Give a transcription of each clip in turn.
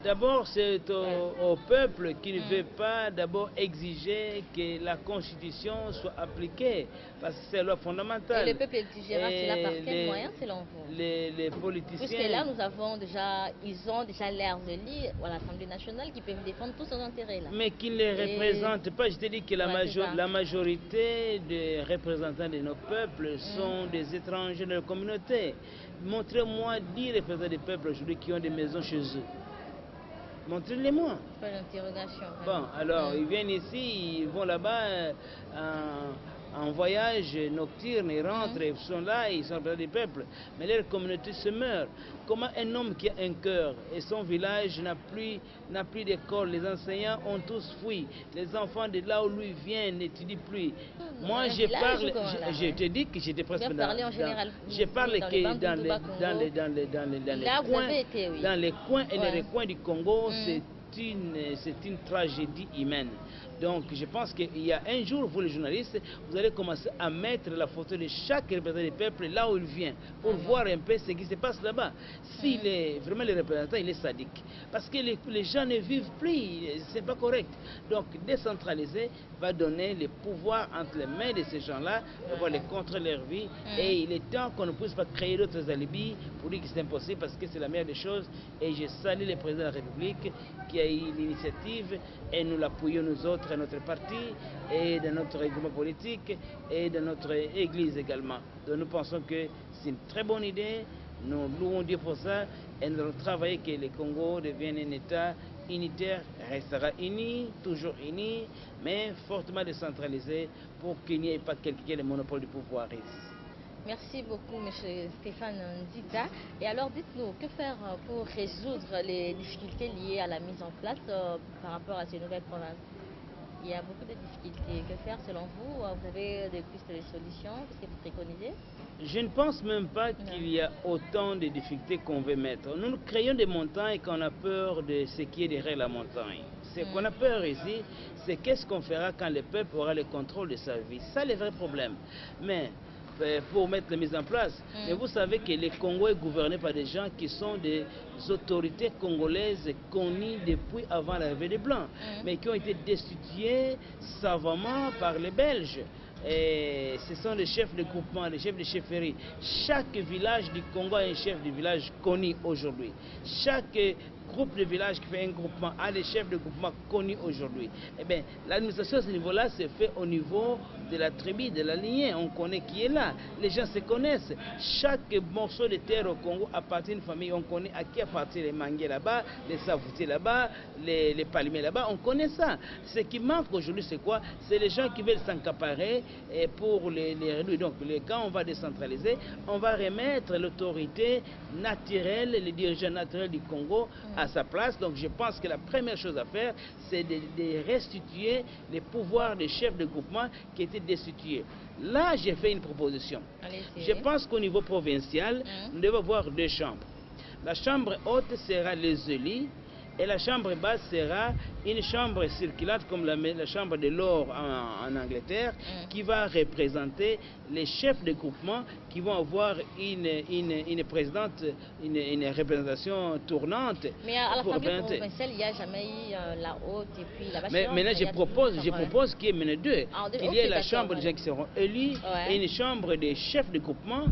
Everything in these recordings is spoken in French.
D'abord, c'est au peuple qui ne veut pas d'abord exiger que la Constitution soit appliquée, parce que c'est la loi fondamentale. Et le peuple exigera cela par quel moyen, selon vous? Les politiciens... Puisque là, nous avons déjà, ils ont déjà l'air de lire à l'Assemblée nationale qui peuvent défendre tous leurs intérêts là. Mais qui ne les représentent pas. Je te dis que la majorité des représentants de nos peuples sont des étrangers de la communauté. Montrez-moi 10 représentants des peuples aujourd'hui qui ont des maisons chez eux. Montrez-les-moi. Pas d'interrogation. Bon, alors, ils viennent ici, ils vont là-bas en voyage nocturne, ils rentrent, ils sont là, ils sont dans des peuples. Mais leur communauté se meurt. Comment un homme qui a un cœur et son village n'a plus d'école, les enseignants ont tous fui, les enfants de là où lui vient n'étudient plus. Moi, je parle, je te dis que j'étais presque je parle que dans les coins et les recoins du Congo, c'est une tragédie humaine. Donc je pense qu'il y a un jour, vous les journalistes, vous allez commencer à mettre la photo de chaque représentant du peuple là où il vient, pour voir un peu ce qui se passe là-bas. S'il est vraiment le représentant, il est sadique. Parce que les gens ne vivent plus, c'est pas correct. Donc décentraliser va donner le pouvoir entre les mains de ces gens-là, pouvoir les contrôler leur vie. Et il est temps qu'on ne puisse pas créer d'autres alibis pour dire que c'est impossible, parce que c'est la meilleure des choses. Et je salue le président de la République qui a eu l'initiative, et nous l'appuyons nous autres, à notre parti, et dans notre règlement politique, et dans notre église également. Donc nous pensons que c'est une très bonne idée, nous louons Dieu pour ça, et nous allons travailler que le Congo devienne un État unitaire, restera uni, toujours uni, mais fortement décentralisé, pour qu'il n'y ait pas quelqu'un qui ait le monopole du pouvoir ici. Merci beaucoup, M. Stéphane Nzita. Et alors, dites-nous, que faire pour résoudre les difficultés liées à la mise en place par rapport à ces nouvelles provinces? Il y a beaucoup de difficultés. Que faire selon vous? Vous avez des pistes de solutions? Qu'est-ce que vous préconisez? Je ne pense même pas qu'il y a autant de difficultés qu'on veut mettre. Nous créons des montagnes quand on a peur de ce qui est derrière la montagne. Ce qu'on a peur ici, c'est qu'est-ce qu'on fera quand le peuple aura le contrôle de sa vie. C'est ça le vrai problème. Mais pour mettre les mises en place. Mais vous savez que le Congo est gouverné par des gens qui sont des autorités congolaises connues depuis avant l'arrivée des Blancs, mais qui ont été destituées savamment par les Belges. Et ce sont les chefs de groupement, les chefs de chefferie. Chaque village du Congo a un chef de village connu aujourd'hui. Chaque groupe de village qui fait un groupement a des chefs de groupement connus aujourd'hui. Eh bien, l'administration à ce niveau-là se fait au niveau de la tribu, de la lignée. On connaît qui est là. Les gens se connaissent. Chaque morceau de terre au Congo appartient à une famille. On connaît à qui appartient les manguiers là-bas, les savoutiers là-bas, les palmiers là-bas. On connaît ça. Ce qui manque aujourd'hui, c'est quoi? C'est les gens qui veulent s'accaparer pour les réduire. Donc, quand on va décentraliser, on va remettre l'autorité naturelle, les dirigeants naturels du Congo à sa place. Donc je pense que la première chose à faire, c'est de restituer les pouvoirs des chefs de groupement qui étaient destitués. Là, j'ai fait une proposition. Je pense qu'au niveau provincial, nous devons avoir deux chambres. La chambre haute sera les élus, et la chambre basse sera une chambre circulante comme la chambre de l'or en Angleterre, qui va représenter les chefs de groupement qui vont avoir une présidente, une représentation tournante. Mais à l'Assemblée provinciale, il n'y a jamais eu la haute et puis la basse. Mais maintenant, je propose qu'il y ait maintenant deux. Qu'il y ait la chambre des gens qui seront élus et une chambre des chefs de groupement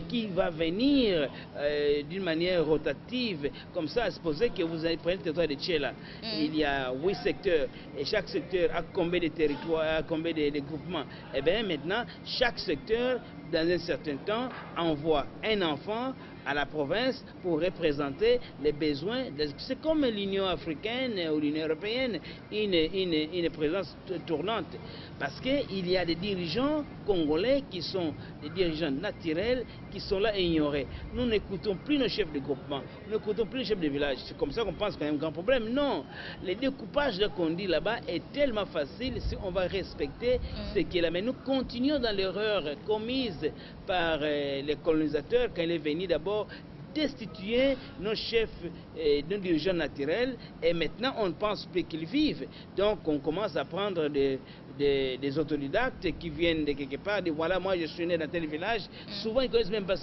qui va venir d'une manière rotative. Comme ça, à supposer que vous allez prendre le territoire de Tchéla. Il y a 8 secteurs et chaque secteur a combien de territoires, a combien de groupements. Et bien maintenant, chaque secteur, dans un certain temps, envoie un enfant à la province pour représenter les besoins. C'est comme l'Union africaine ou l'Union européenne, une présence tournante. Parce qu'il y a des dirigeants congolais qui sont des dirigeants naturels qui sont là ignorés. Nous n'écoutons plus nos chefs de groupement, nous n'écoutons plus les chefs de village. C'est comme ça qu'on pense qu'il y a un grand problème. Non, le découpage qu'on dit là-bas est tellement facile si on va respecter ce qui est là. Mais nous continuons dans l'erreur commise par les colonisateurs quand il est venu d'abord destituer nos chefs, nos dirigeants naturels, et maintenant on ne pense plus qu'ils vivent. Donc on commence à prendre des autodidactes qui viennent de quelque part, dire voilà, moi je suis né dans tel village. Souvent ils ne connaissent même pas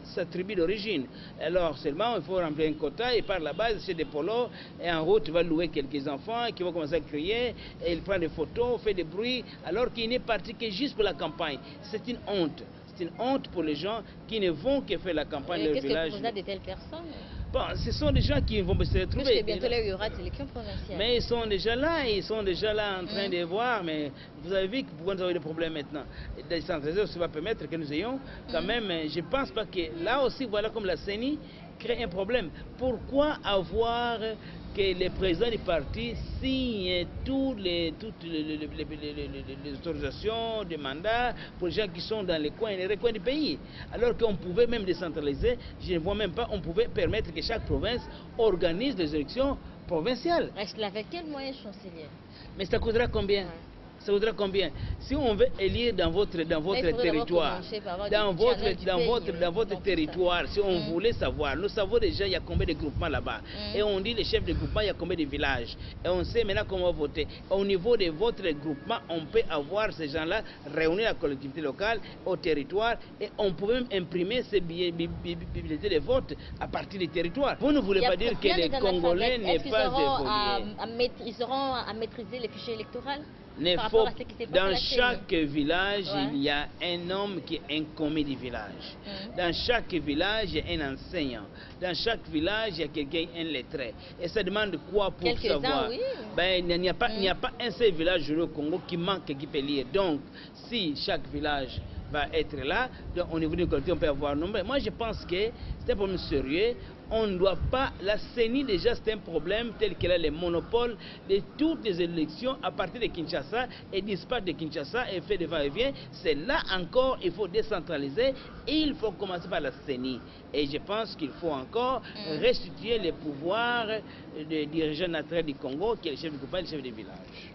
sa tribu d'origine. Alors seulement il faut remplir un quota et par là-bas c'est des polos et en route tu vas louer quelques enfants qui vont commencer à crier et il prend des photos, fait des bruits alors qu'il n'est parti que juste pour la campagne. C'est une honte. C'est une honte pour les gens qui ne vont que faire la campagne de leur village. Qu'est-ce que vous avez de telles personnes? Bon, ce sont des gens qui vont se retrouver. Parce que bientôt là, il y aura des élections provinciales. Mais ils sont déjà là en train de voir. Mais vous avez vu que pourquoi nous avons des problèmes maintenant. Décentraliser, ça va permettre que nous ayons quand même. Je ne pense pas que là aussi, voilà comme la CENI crée un problème. Pourquoi avoir que les présidents du parti signent toutes les autorisations de mandats pour les gens qui sont dans les recoins du pays. Alors qu'on pouvait même décentraliser, je ne vois même pas, on pouvait permettre que chaque province organise des élections provinciales. Est-ce avec quels moyens, chancelier? Mais ça coûtera combien? Ça voudra combien? Si on veut élire dans votre territoire, dans votre territoire, si on voulait savoir, nous savons déjà il y a combien de groupements là-bas. Et on dit les chefs de groupement, il y a combien de villages. Et on sait maintenant comment voter. Au niveau de votre groupement, on peut avoir ces gens-là réunis à la collectivité locale, au territoire, et on peut même imprimer ces bulletins de vote à partir du territoire. Vous ne voulez pas dire que les Congolais n'est pas évolué. Ils auront à maîtriser les fichiers électoraux? Dans chaque village, il y a un homme qui est un commis du village. Dans chaque village, il y a un enseignant. Dans chaque village, il y a quelqu'un, un lettré. Et ça demande quoi pour savoir? Ben, il n'y a pas un seul village au Congo qui manque, qui peut lire. Donc, si chaque village va être là, donc au niveau de collectivité, on peut avoir un nombre. Moi, je pense que c'est un problème sérieux. On ne doit pas... La CENI, déjà, c'est un problème tel qu'elle a le monopole de toutes les élections à partir de Kinshasa et disparaît de Kinshasa et fait des va-et-vient. C'est là encore, il faut décentraliser et il faut commencer par la CENI. Et je pense qu'il faut encore restituer les pouvoirs des dirigeants naturels du Congo, qui est le chef du gouvernement et le chef des villages.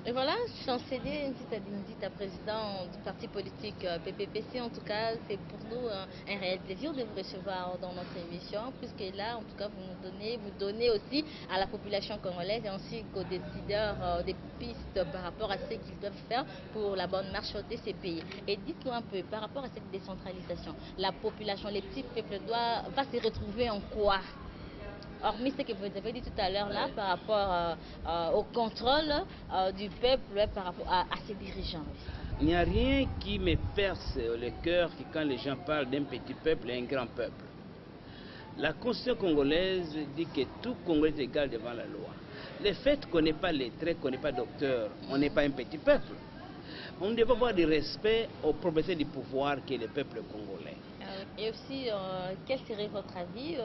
Et voilà, chancelier Ndita, président du parti politique PPPC, en tout cas, c'est pour nous un réel plaisir de vous recevoir dans notre émission, puisque là, en tout cas, vous donnez aussi à la population congolaise et ainsi qu'aux décideurs des pistes par rapport à ce qu'ils doivent faire pour la bonne marche de ces pays. Et dites-nous un peu, par rapport à cette décentralisation, la population, les petits peuples va se retrouver en quoi? Hormis ce que vous avez dit tout à l'heure là, par rapport au contrôle du peuple par rapport à ses dirigeants. Il n'y a rien qui me perce le cœur que quand les gens parlent d'un petit peuple et un grand peuple. La Constitution congolaise dit que tout Congolais est égal devant la loi. Le fait qu'on n'est pas lettré, qu'on n'est pas docteur, on n'est pas un petit peuple. On doit avoir du respect aux propriétés du pouvoir qui est le peuple congolais. Et aussi, quel serait votre avis,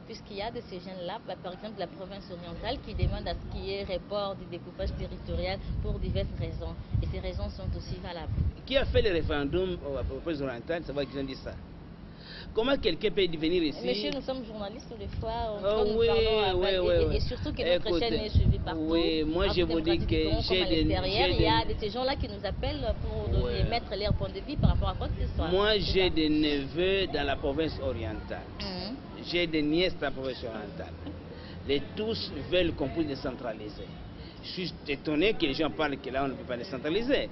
puisqu'il y a de ces jeunes-là, par exemple la province orientale, qui demande à ce qu'il y ait report du découpage territorial pour diverses raisons. Et ces raisons sont aussi valables. Qui a fait le référendum à la province orientale, ça va qu'ils ont dit ça? Comment quelqu'un peut venir ici? Monsieur, nous sommes journalistes tous les fois, parlons et surtout que notre chaîne est suivie partout. Oui, moi je vous dis que il y a de ces gens-là qui nous appellent pour mettre leur point de vue par rapport à quoi que ce soit. Moi j'ai des neveux dans la province orientale. J'ai des nièces dans la province orientale. Les tous veulent qu'on puisse décentraliser. Je suis étonné que les gens parlent que là on ne peut pas décentraliser.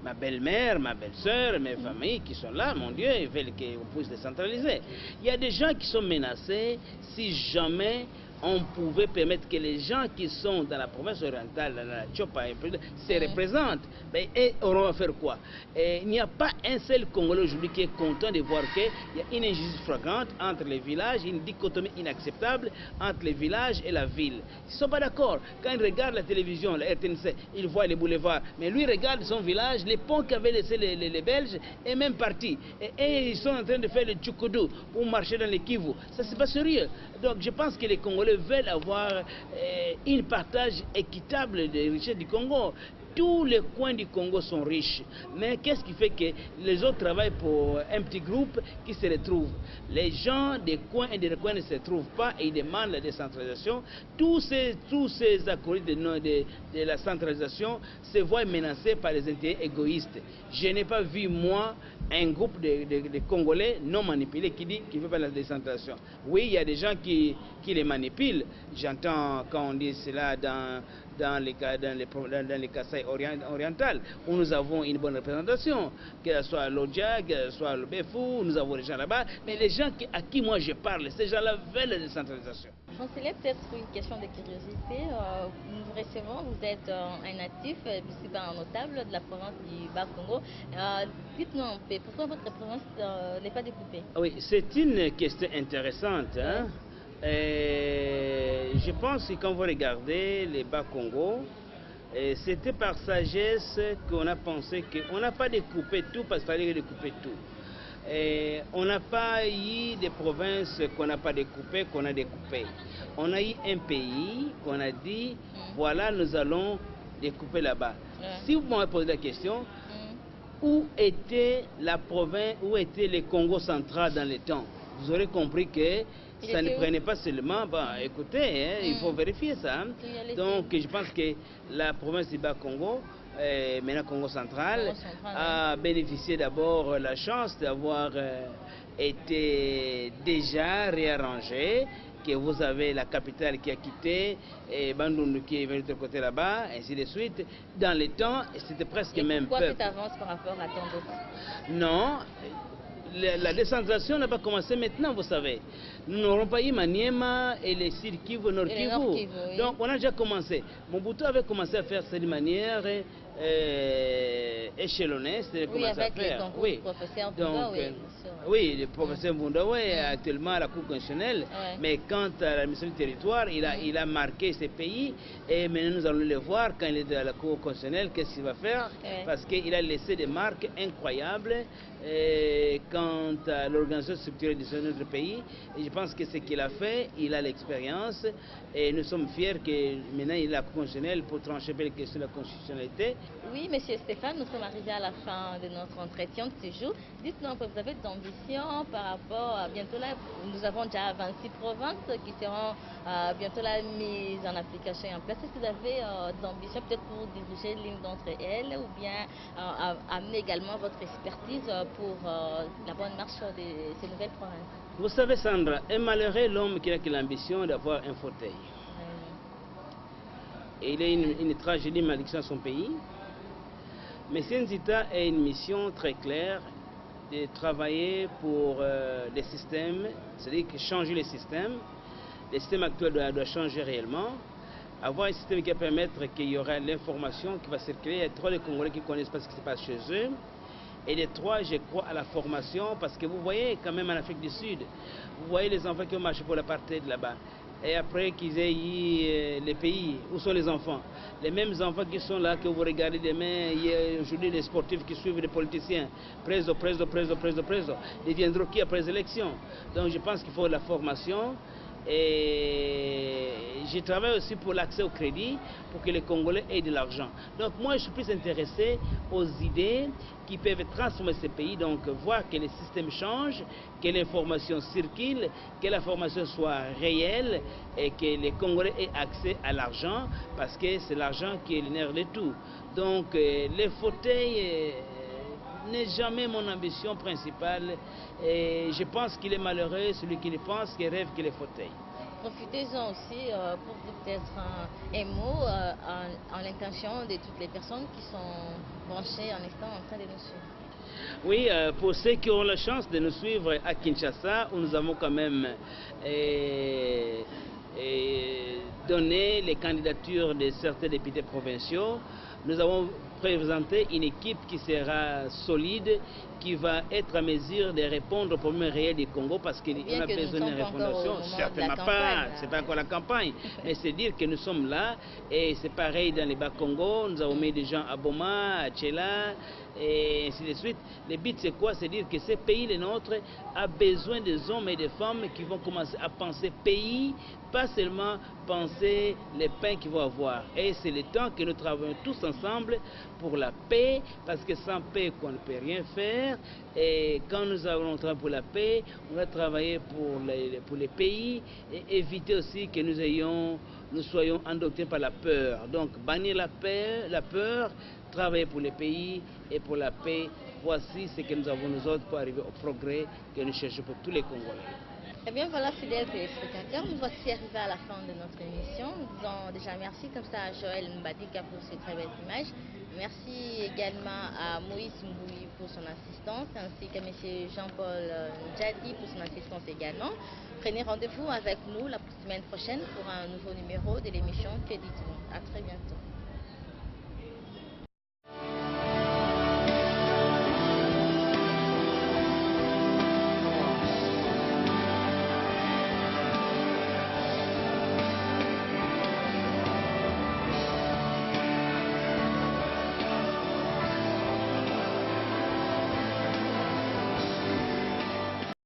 Ma belle-mère, ma belle-sœur, mes familles qui sont là, mon Dieu, ils veulent qu'on puisse décentraliser. Il y a des gens qui sont menacés si jamais on pouvait permettre que les gens qui sont dans la province orientale, dans la Tchopa, se représentent. Mais ils auront à faire quoi? Il n'y a pas un seul Congolais aujourd'hui qui est content de voir qu'il y a une injustice flagrante entre les villages, une dichotomie inacceptable entre les villages et la ville. Ils ne sont pas d'accord. Quand ils regardent la télévision, la RTNC, ils voient les boulevards. Mais lui regarde son village, les ponts qu'avaient laissés les Belges, est même parti. Et ils sont en train de faire le tchoukoudou pour marcher dans les Kivu. Ça, c'est pas sérieux. Donc je pense que les Congolais veulent avoir un partage équitable des richesses du Congo. Tous les coins du Congo sont riches. Mais qu'est-ce qui fait que les autres travaillent pour un petit groupe qui se retrouve? Les gens des coins et des recoins ne se retrouvent pas et ils demandent la décentralisation. Tous ces acolytes de la centralisation se voient menacés par les intérêts égoïstes. Je n'ai pas vu, moi, un groupe de Congolais non manipulés qui dit qu'il ne veut pas la décentralisation. Oui, il y a des gens qui les manipulent. J'entends quand on dit cela dans les Kasaï orientales, où nous avons une bonne représentation, que ce soit l'Odja, que ce soit le Befou, nous avons des gens là-bas. Mais les gens à qui moi je parle, ces gens-là veulent la décentralisation. Chancelier, peut-être une question de curiosité. Nous vous recevons, vous êtes un natif, puisque un notable de la province du Bas-Congo. Dites-nous un peu, pourquoi votre province n'est pas découpée? Oui, c'est une question intéressante. Hein? Je pense que quand vous regardez les Bas-Congo, c'était par sagesse qu'on a pensé qu'on n'a pas découpé tout parce qu'il fallait découper tout. On n'a pas eu des provinces qu'on n'a pas découpées, qu'on a découpées. On a eu un pays qu'on a dit, voilà, nous allons découper là-bas. Si vous m'avez posé la question, où était la province, où était le Congo central dans le temps? Vous aurez compris que ça ne prenait pas seulement, écoutez, hein, il faut vérifier ça. Hein. Donc je pense que la province du Bas-Congo, maintenant Congo central, a bénéficié d'abord la chance d'avoir été déjà réarrangée, que vous avez la capitale qui a quitté, et Bandundu qui est venu de l'autre côté là-bas, ainsi de suite. Dans les temps, c'était presque même peuple. Pourquoi cette avance par rapport à tant d'autres? Non. La décentralisation n'a pas commencé maintenant, vous savez. Nous n'aurons pas eu Maniema et les Sud Kivu, Nord Kivu. Oui. Donc on a déjà commencé. Mobutu avait commencé à faire ça de manière échelonnée, c'est-à-dire commencer à faire. Oui, professeur Bunda, oui, le professeur Bunda, actuellement à la Cour constitutionnelle. Mais quant à la mission du territoire, il a marqué ces pays. Et maintenant nous allons le voir quand il est à la Cour constitutionnelle, qu'est-ce qu'il va faire. Parce qu'il a laissé des marques incroyables quant à l'organisation structurelle de notre pays. Et je pense que ce qu'il a fait, il a l'expérience. Et nous sommes fiers que maintenant il est à la Cour constitutionnelle pour trancher les questions de la constitutionnalité. Oui, monsieur Stéphane, nous sommes arrivés à la fin de notre entretien de ce jour. Dites-nous un peu, vous avez d'ambition par rapport à bientôt là, nous avons déjà 26 provinces qui seront bientôt là mises en application et en place. Est-ce que vous avez d'ambition peut-être pour diriger l'une d'entre elles ou bien amener également votre expertise pour la bonne marche de ces nouvelles provinces? Vous savez, Sandra, un malheureux l'homme qui a l'ambition d'avoir un fauteuil. Et il a une tragédie, une malédiction à son pays. Mais Nzita a une mission très claire de travailler pour les systèmes, c'est-à-dire changer les systèmes. Le système actuel doit changer réellement. Avoir un système qui va permettre qu'il y aura l'information qui va circuler. Il y a trop de Congolais qui ne connaissent pas ce qui se passe chez eux. Et les trois, je crois à la formation, parce que vous voyez quand même en Afrique du Sud, vous voyez les enfants qui ont marché pour l'apartheid là-bas. Et après qu'ils aient eu les pays, où sont les enfants? Les mêmes enfants qui sont là, que vous regardez demain, il y a aujourd'hui des sportifs qui suivent les politiciens. Preso. Ils viendront qui après les élections? Donc je pense qu'il faut de la formation. Et je travaille aussi pour l'accès au crédit, pour que les Congolais aient de l'argent. Donc moi je suis plus intéressé aux idées qui peuvent transformer ces pays, donc voir que les systèmes changent, que l'information circule, que l'information soit réelle et que les Congolais aient accès à l'argent, parce que c'est l'argent qui est le nerf de tout. Donc les fauteuils n'est jamais mon ambition principale. Et je pense qu'il est malheureux celui qui le pense, qui rêve qu'il est fauteuil. Profitez-en aussi pour peut-être un mot en l'intention de toutes les personnes qui sont branchées en instant en train de nous suivre. Oui, pour ceux qui ont la chance de nous suivre à Kinshasa, où nous avons quand même donné les candidatures de certains députés provinciaux, nous avons présenté une équipe qui sera solide, qui va être à mesure de répondre aux problèmes réels du Congo, parce qu'on a besoin d'une refondation. Certainement pas, c'est pas encore la campagne, mais c'est dire que nous sommes là, et c'est pareil dans les Bas-Congo, nous avons mis des gens à Boma, à Tchela, et ainsi de suite. Le but c'est quoi? C'est dire que ce pays, le nôtre, a besoin des hommes et des femmes qui vont commencer à penser pays, pas seulement penser les pains qu'ils vont avoir. Et c'est le temps que nous travaillons tous ensemble ensemble pour la paix, parce que sans paix, on ne peut rien faire. Et quand nous allons travailler pour la paix, on va travailler pour les pays et éviter aussi que nous soyons endoctrinés par la peur. Donc, bannir la peur, travailler pour les pays et pour la paix. Voici ce que nous avons nous autres pour arriver au progrès que nous cherchons pour tous les Congolais. Eh bien voilà, fidèles téléspectateurs, nous voici arrivés à la fin de notre émission. Nous disons déjà merci comme ça à Joël Mbadika pour ces très belles images. Merci également à Moïse Mbouyi pour son assistance, ainsi qu'à M. Jean-Paul Ndjadi pour son assistance également. Prenez rendez-vous avec nous la semaine prochaine pour un nouveau numéro de l'émission Que dites-vous. À très bientôt.